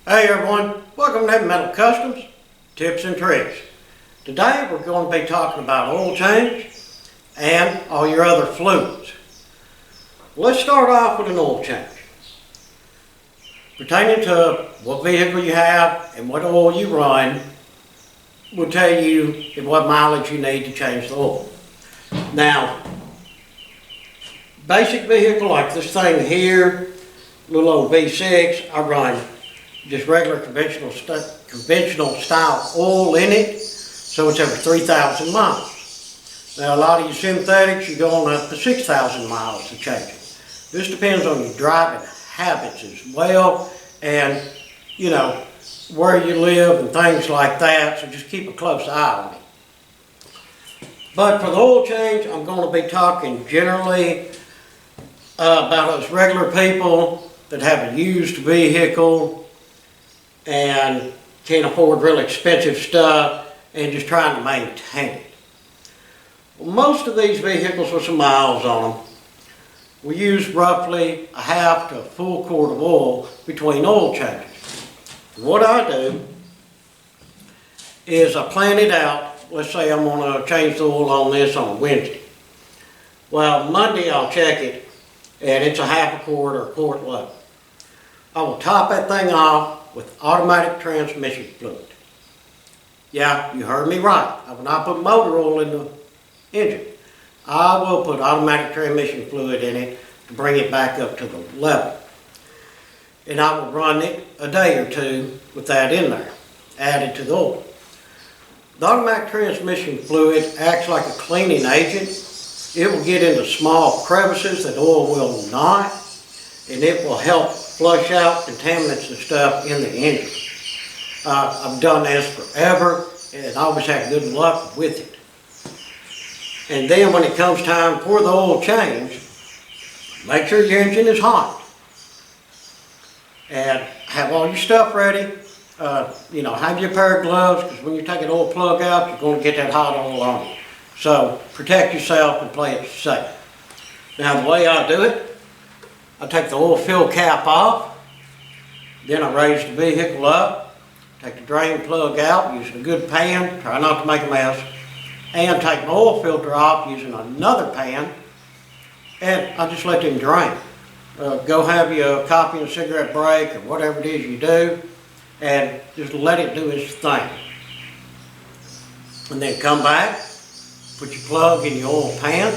Hey everyone, welcome to Heavy Metal Customs Tips and Tricks. Today we're going to be talking about oil change and all your other fluids. Let's start off with an oil change. Pertaining to what vehicle you have and what oil you run will tell you what mileage you need to change the oil. Now, basic vehicle like this thing here, little old V6, I run just regular conventional style oil in it, so it's every 3,000 miles. Now a lot of your synthetics, you're going up to 6,000 miles to change it. This depends on your driving habits as well, and you know, where you live and things like that, so just keep a close eye on it. But for the oil change, I'm going to be talking generally about us regular people that have a used vehicle and can't afford really expensive stuff and just trying to maintain it. Well, most of these vehicles with some miles on them, we use roughly a half to a full quart of oil between oil changes. What I do is I plan it out. Let's say I'm going to change the oil on this on Wednesday. Well, Monday I'll check it and it's a half a quart or a quart low. I will top that thing off with automatic transmission fluid. Yeah, you heard me right. I will not put motor oil in the engine. I will put automatic transmission fluid in it to bring it back up to the level. And I will run it a day or two with that in there, added to the oil. The automatic transmission fluid acts like a cleaning agent. It will get into small crevices that oil will not, and it will help flush out contaminants and stuff in the engine. I've done this forever and always had good luck with it. And then when it comes time for the oil change, make sure your engine is hot. And have all your stuff ready. Have your pair of gloves, because when you take an oil plug out, you're going to get that hot oil on you. So protect yourself and play it safe. Now the way I do it, I take the oil fill cap off, then I raise the vehicle up, take the drain plug out using a good pan, try not to make a mess, and take my oil filter off using another pan, and I just let them drain. Go have you a coffee and a cigarette break or whatever it is you do, and just let it do its thing. And then come back, put your plug in your oil pan,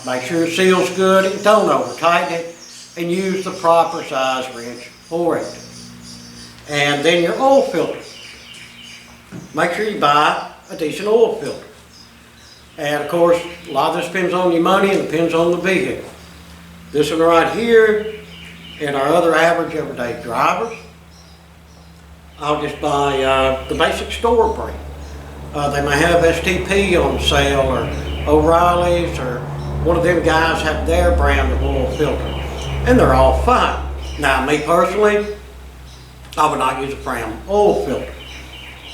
make sure it seals good and don't over tighten it, and use the proper size wrench for it. And then your oil filter. Make sure you buy a decent oil filter. And of course, a lot of this depends on your money and depends on the vehicle. This one right here and our other average everyday drivers, I'll just buy the basic store brand. They may have STP on sale or O'Reilly's, or one of them guys have their brand of oil filter, and they're all fine. Now me personally, I would not use a Fram oil filter,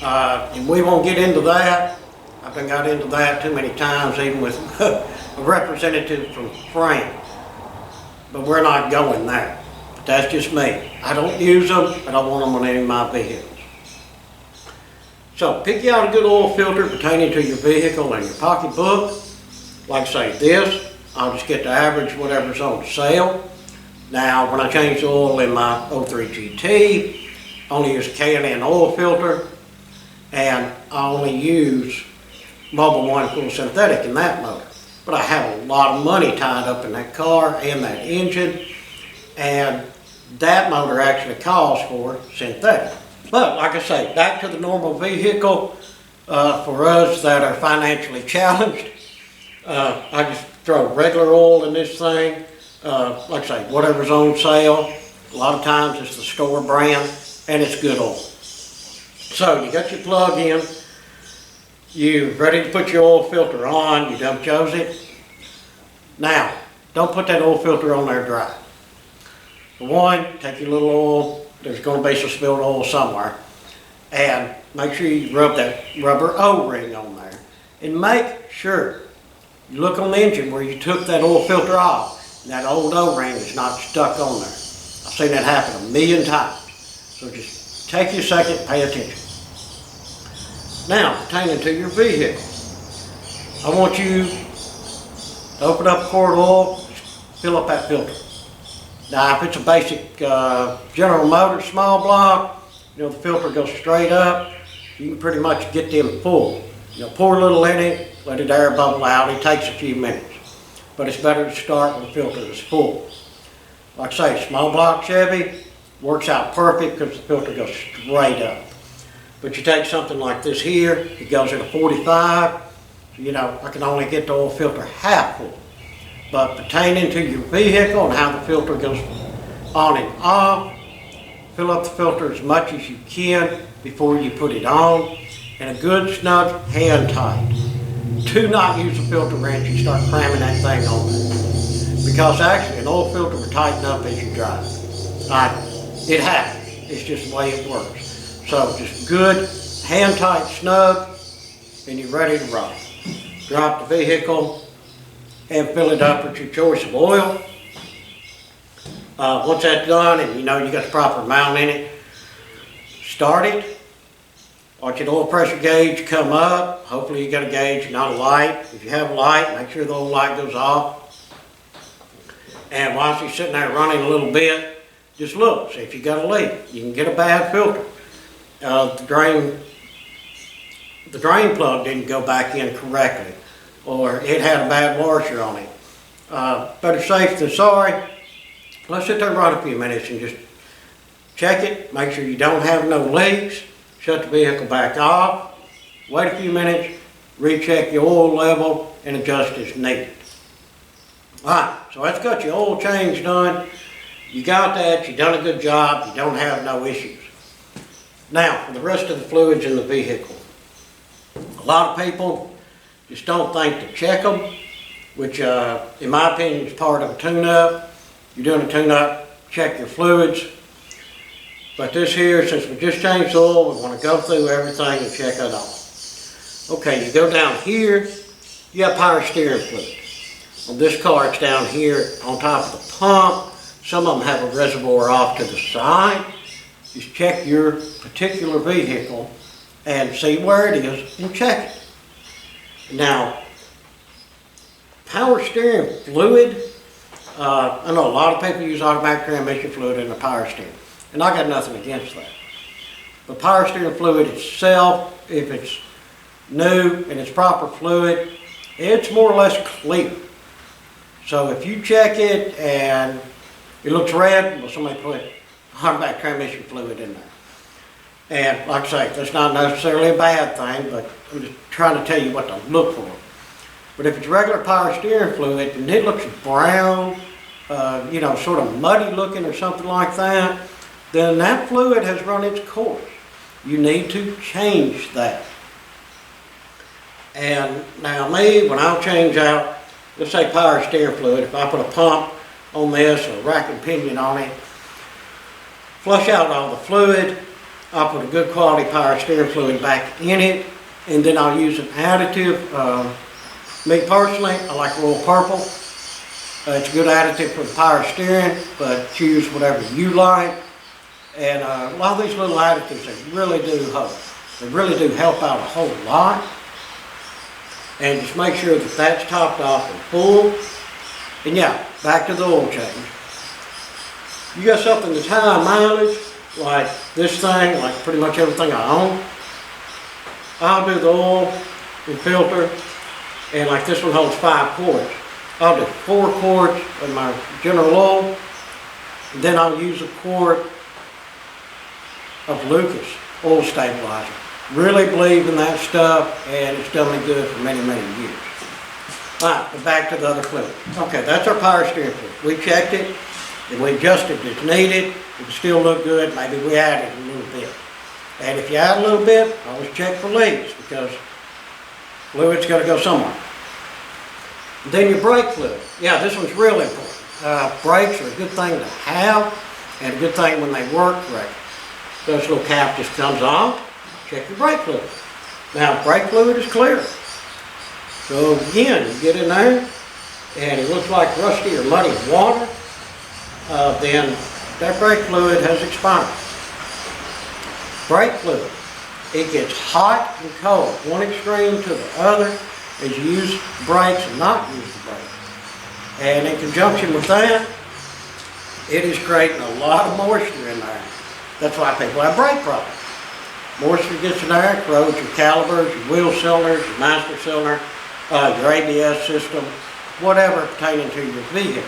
and we won't get into that. I've been got into that too many times, even with a representative from Fram, but we're not going there. But that's just me. I don't use them. I don't want them on any of my vehicles. So pick you out a good oil filter pertaining to your vehicle and your pocketbook. Like say this, I'll just get the average whatever's on sale. Now when I change the oil in my 03 GT, I only use a K&N oil filter, and I only use Mobil 1 full synthetic in that motor. But I have a lot of money tied up in that car and that engine, and that motor actually calls for synthetic. But like I say, back to the normal vehicle, for us that are financially challenged, I just throw regular oil in this thing. Like I say, whatever's on sale. A lot of times it's the store brand, and it's good oil. So you got your plug in, you're ready to put your oil filter on, you done chose it. Now, don't put that oil filter on there dry. For one, take your little oil, there's going to be some spilled oil somewhere, and make sure you rub that rubber O-ring on there. And make sure you look on the engine where you took that oil filter off, and that old O-ring is not stuck on there. I've seen that happen a million times. So just take you a second, pay attention. Now, pertaining to your vehicle, I want you to open up a quart of oil, fill up that filter. Now, if it's a basic General Motors small block, the filter goes straight up. You can pretty much get them full. Pour a little in it, let it air bubble out. It takes a few minutes. But it's better to start when the filter is full. Like I say, small block Chevy works out perfect because the filter goes straight up. But you take something like this here, it goes at a 45. So, I can only get the oil filter half full. But pertaining to your vehicle and how the filter goes on and off, fill up the filter as much as you can before you put it on. And a good snug hand tight. Do not use a filter wrench and start cramming that thing on there. Because actually an oil filter will tighten up as you drive. It happens. It's just the way it works. So just good hand tight snug and you're ready to roll. Drop the vehicle and fill it up with your choice of oil. Once that's done and you got the proper amount in it, start it. Watch your oil pressure gauge come up. Hopefully you got a gauge, not a light. If you have a light, make sure the oil light goes off. And while she's sitting there running a little bit, just look, see if you got a leak. You can get a bad filter. The drain plug didn't go back in correctly, or it had a bad washer on it. Better safe than sorry. Let's sit there and run a few minutes and just check it, make sure you don't have no leaks, shut the vehicle back off, wait a few minutes, recheck your oil level, and adjust as needed. Alright, so that's got your oil change done. You got that, you done a good job, you don't have no issues. Now, for the rest of the fluids in the vehicle. A lot of people just don't think to check them, which in my opinion is part of a tune-up. You're doing a tune-up, check your fluids. But this here, since we just changed the oil, we want to go through everything and check it all. Okay, you go down here, you have power steering fluid. On this car, it's down here on top of the pump. Some of them have a reservoir off to the side. Just check your particular vehicle and see where it is and check it. Now, power steering fluid, I know a lot of people use automatic transmission fluid in the power steering, and I got nothing against that. But power steering fluid itself, if it's new and it's proper fluid, it's more or less clear. So if you check it and it looks red, well, somebody put automatic transmission fluid in there. And like I say, that's not necessarily a bad thing, but I'm just trying to tell you what to look for. But if it's regular power steering fluid and it looks brown, sort of muddy looking or something like that, then that fluid has run its course. You need to change that. And now me, when I'll change out, let's say power steering fluid, if I put a pump on this or a rack and pinion on it, flush out all the fluid, I'll put a good quality power steering fluid back in it, and then I'll use an additive. Me personally, I like Royal Purple. It's a good additive for the power steering, but choose whatever you like. And a lot of these little additives, they really do help. They really do help out a whole lot. And just make sure that that's topped off and full. And yeah, back to the oil change. You got something that's high mileage, like this thing, like pretty much everything I own. I'll do the oil and filter, and like this one holds 5 quarts. I'll do 4 quarts of my General Oil, and then I'll use a quart of Lucas Oil Stabilizer. Really believe in that stuff, and it's done me good for many, many years. Alright, but back to the other fluid. Okay, that's our power steering fluid. We checked it, and we adjusted it as needed. It can still look good. Maybe we added a little bit. And if you add a little bit, always check for leaks, because fluid's got to go somewhere. And then your brake fluid. Yeah, this one's really important. Brakes are a good thing to have, and a good thing when they work correctly. This little cap just comes off. Check your brake fluid. Now, brake fluid is clear. So again, you get in there, and it looks like rusty or muddy water, then that brake fluid has expired. Brake fluid. It gets hot and cold, one extreme to the other, as you use the brakes and not use the brakes. And in conjunction with that, it is creating a lot of moisture in there. That's why people have brake problems. Moisture gets in there, it corrodes your calipers, your wheel cylinders, your master cylinder, your ABS system, whatever pertaining to your vehicle.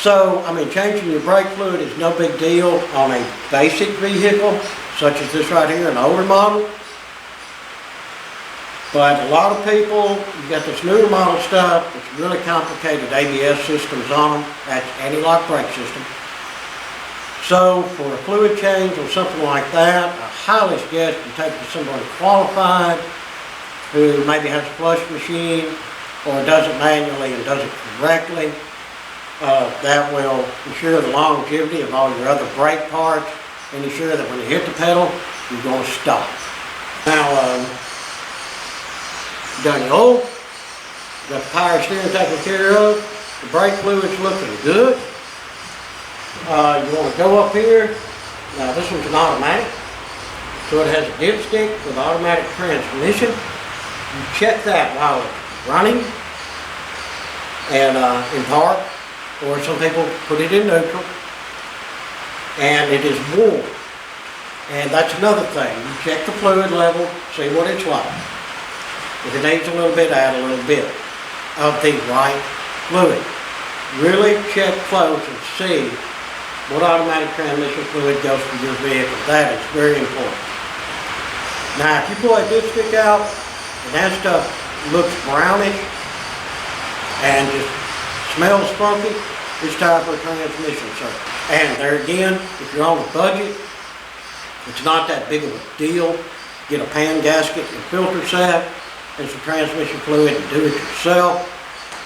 So, I mean, changing your brake fluid is no big deal on a basic vehicle, such as this right here, an older model. But a lot of people, you got this newer model stuff, it's really complicated ABS systems on them, that's anti-lock brake system. So for a fluid change or something like that, I highly suggest you take it to somebody qualified who maybe has a flush machine or does it manually and does it correctly. That will ensure the longevity of all your other brake parts and ensure that when you hit the pedal, you're going to stop. Now, done your oil, got the power steering taken care of, the brake fluid's looking good. You want to go up here. Now this one's an automatic, so it has a dipstick with automatic transmission. You check that while it's running and in park, or some people put it in neutral, and it is warm. And that's another thing. You check the fluid level, see what it's like. If it needs a little bit, add a little bit of the right fluid. Really check close and see what automatic transmission fluid goes for your vehicle. That is very important. Now, if you pull that dipstick out and that stuff looks brownish and just smells funky, it's time for a transmission service. And there again, if you're on a budget, it's not that big of a deal. Get a pan gasket and filter set and some transmission fluid and do it yourself.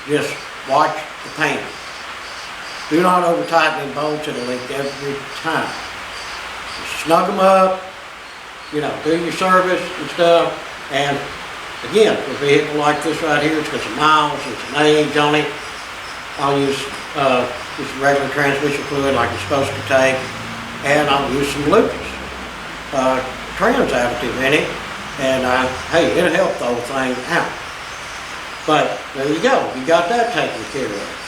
Just watch the pan. Do not over tighten the bolts, it'll leak every time. Just snug them up, you know, do your service and stuff. And again, for a vehicle like this right here, it's got some miles and some age on it. I'll use just regular transmission fluid like it's supposed to take, and I'll use some Lucas trans additive in it, and hey, it'll help the whole thing out. But there you go, you got that taken care of.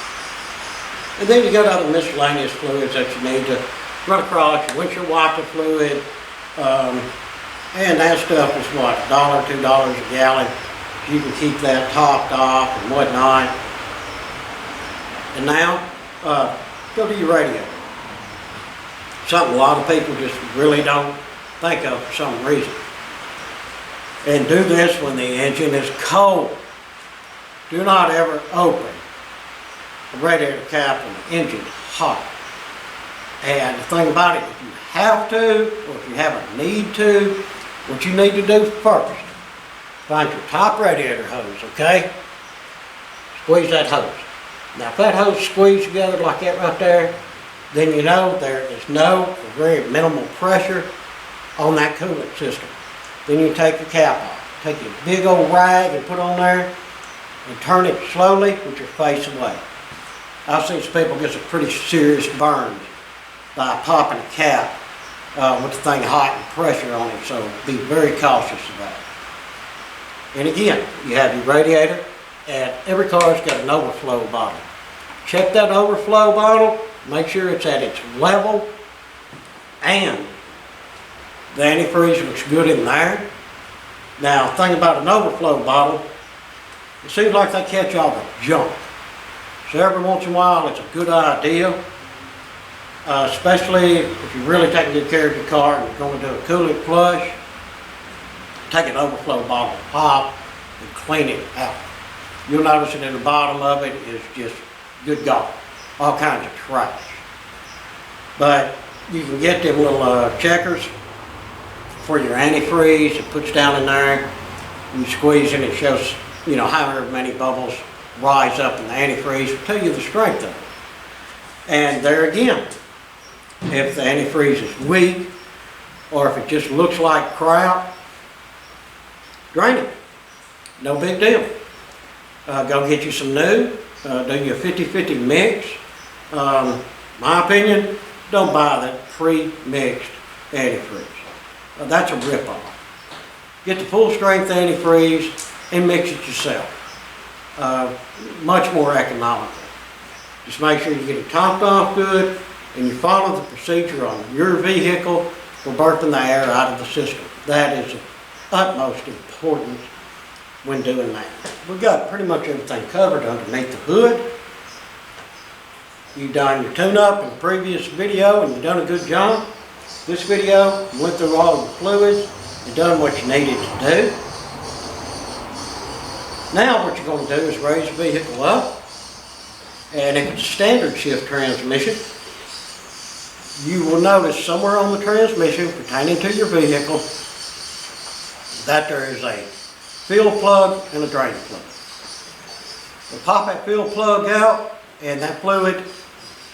And then you got other miscellaneous fluids that you need to run across, your windshield wiper fluid, and that stuff is what, $1, $2 a gallon. You can keep that topped off and whatnot. And now, go to your radio. Something a lot of people just really don't think of for some reason. And do this when the engine is cold. Do not ever open the radiator cap when the engine is hot. And the thing about it, if you have to, or if you have a need to, what you need to do first, find your top radiator hose, okay? Squeeze that hose. Now if that hose squeezed together like that right there, then you know there is no or very minimal pressure on that coolant system. Then you take the cap off. Take your big old rag and put on there and turn it slowly with your face away. I've seen some people get some pretty serious burns by popping a cap with the thing hot and pressure on it, so be very cautious about it. And again, you have your radiator, and every car's got an overflow bottle. Check that overflow bottle, make sure it's at its level, and the antifreeze looks good in there. Now, the thing about an overflow bottle, it seems like they catch all the junk. So every once in a while, it's a good idea, especially if you're really taking good care of your car and you're going to do a coolant flush, take an overflow bottle pop and clean it out. You'll notice that in the bottom of it is just, good God, all kinds of trash. But you can get them little checkers for your antifreeze. It puts down in there, you squeeze and it shows, you know, however many bubbles rise up in the antifreeze to tell you the strength of it. And there again, if the antifreeze is weak or if it just looks like crap, drain it. No big deal. Go get you some new, do you a 50-50 mix. My opinion, don't buy that pre-mixed antifreeze. That's a ripoff. Get the full strength antifreeze and mix it yourself. Much more economical. Just make sure you get it topped off good and you follow the procedure on your vehicle for burping the air out of the system. That is of utmost importance when doing that. We've got pretty much everything covered underneath the hood. You've done your tune-up in the previous video and you've done a good job. This video, you went through all the fluids, you've done what you needed to do. Now what you're going to do is raise the vehicle up, and if it's a standard shift transmission, you will notice somewhere on the transmission pertaining to your vehicle that there is a fill plug and a drain plug. We'll pop that fill plug out and that fluid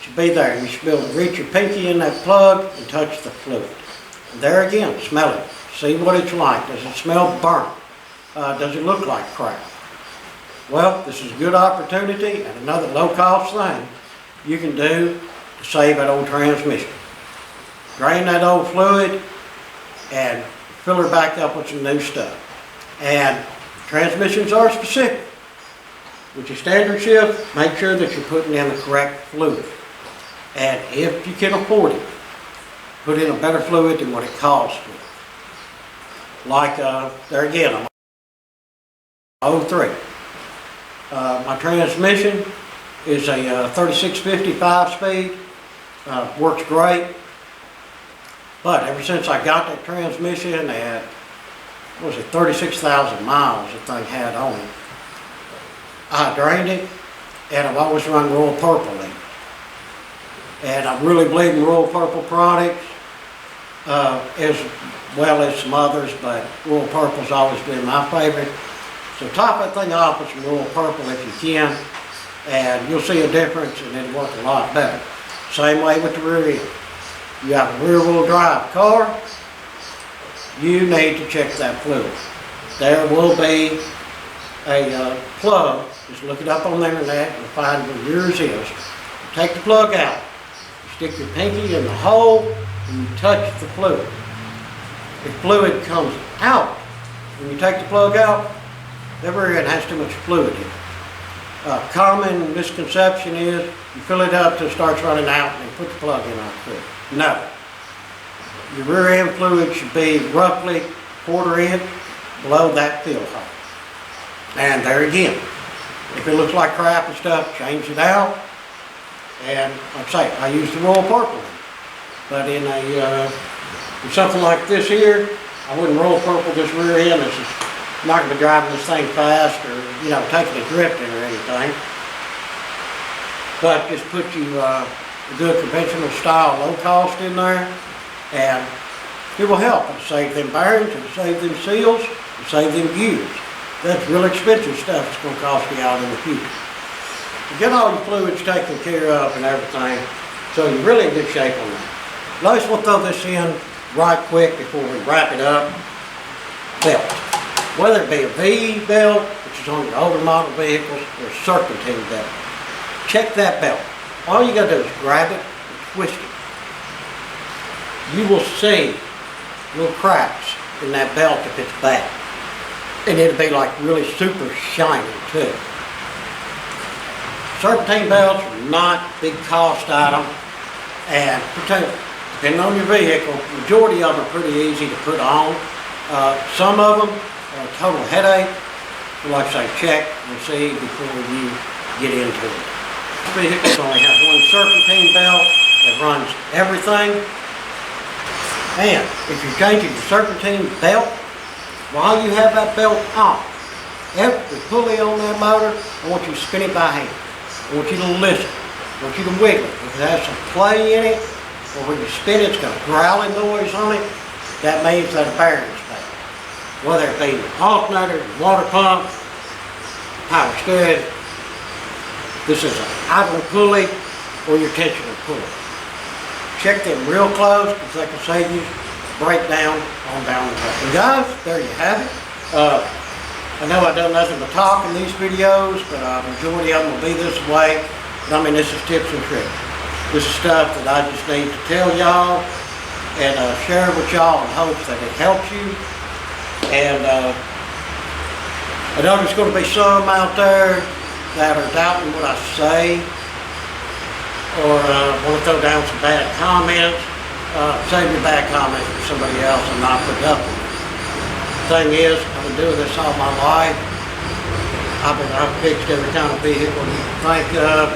should be there. You should be able to reach your pinky in that plug and touch the fluid. And there again, smell it. See what it's like. Does it smell burnt? Does it look like crap? Well, this is a good opportunity and another low-cost thing you can do to save that old transmission. Drain that old fluid and fill her back up with some new stuff. And transmissions are specific. With your standard shift, make sure that you're putting in the correct fluid. And if you can afford it, put in a better fluid than what it costs for. Like, there again, I'm 03. My transmission is a 3650 5-speed. Works great. But ever since I got that transmission at, what was it, 36,000 miles the thing had on it, I drained it, and I've always run Royal Purple in it. And I really believe in Royal Purple products, as well as some others, but Royal Purple's always been my favorite. So top that thing off with some Royal Purple if you can, and you'll see a difference and it'll work a lot better. Same way with the rear end. You have a rear-wheel drive car, you need to check that fluid. There will be a plug. Just look it up on the internet and find where yours is. Take the plug out. You stick your pinky in the hole and you touch the fluid. If fluid comes out when you take the plug out, the rear end has too much fluid in it. Common misconception is you fill it up till it starts running out and you put the plug in on quick. No. Your rear end fluid should be roughly 1/4 inch below that fill hole. And there again, if it looks like crap and stuff, change it out. And like I say, I use the Royal Purple. But in in something like this here, I wouldn't Royal Purple this rear end. This is not going to be driving this thing fast or, you know, taking it drifting or anything. But just put you a good conventional style low cost in there, and it will help. It'll save them bearings, it'll save them seals, it'll save them gears. That's real expensive stuff that's going to cost you out in the future. You get all your fluids taken care of and everything, so you're really in good shape on that. Let's throw this in right quick before we wrap it up. Belt. Whether it be a V belt, which is on your older model vehicles, or a serpentine belt. Check that belt. All you got to do is grab it and twist it. You will see little cracks in that belt if it's bad. And it'll be like really super shiny too. Serpentine belts are not big cost item, and depending on your vehicle, the majority of them are pretty easy to put on. Some of them are a total headache. Like I say, check and see before you get into it. Vehicles only have one serpentine belt that runs everything. And if you're changing your serpentine belt, while you have that belt on, every pulley on that motor, I want you to spin it by hand. I want you to listen. I want you to wiggle it. If it has some play in it, or when you spin it, it's got a growling noise on it, that means that a bearing's bad. Whether it be your alternator, your water pump, power steering, this is an idler pulley or your tensioner pulley. Check them real close because they can save you a breakdown on down the road. And guys, there you have it. I know I've done nothing but talk in these videos, but the majority of them will be this way. But I mean, this is tips and tricks. This is stuff that I just need to tell y'all and share with y'all in hopes that it helps you. And I know there's going to be some out there that are doubting what I say, or want to throw down some bad comments. Save your bad comments for somebody else and not productive. Thing is, I've been doing this all my life. I've fixed every kind of vehicle you can think of,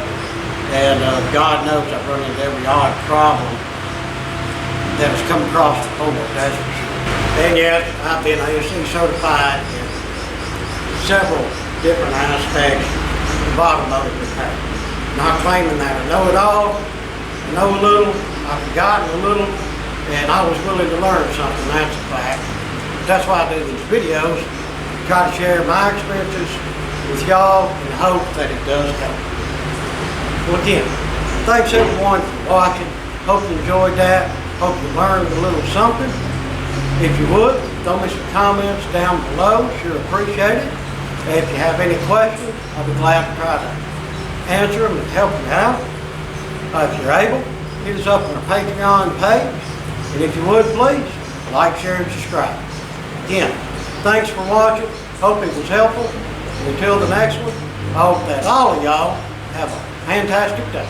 and God knows I've run into every odd problem that has come across the board, that's for sure. And yet, I've been ASE certified in several different aspects of automotive repair. Not claiming that I know it all, I know a little, I've forgotten a little, and I was willing to learn something, that's a fact. That's why I do these videos, try to share my experiences with y'all in the hope that it does help. Well, again, thanks everyone for watching. Hope you enjoyed that. Hope you learned a little something. If you would, throw me some comments down below. Sure appreciate it. If you have any questions, I'll be glad to try to answer them and help you out. If you're able, hit us up on our Patreon page. And if you would, please, like, share, and subscribe. Again, thanks for watching. Hope it was helpful. And until the next one, I hope that all of y'all have a fantastic day.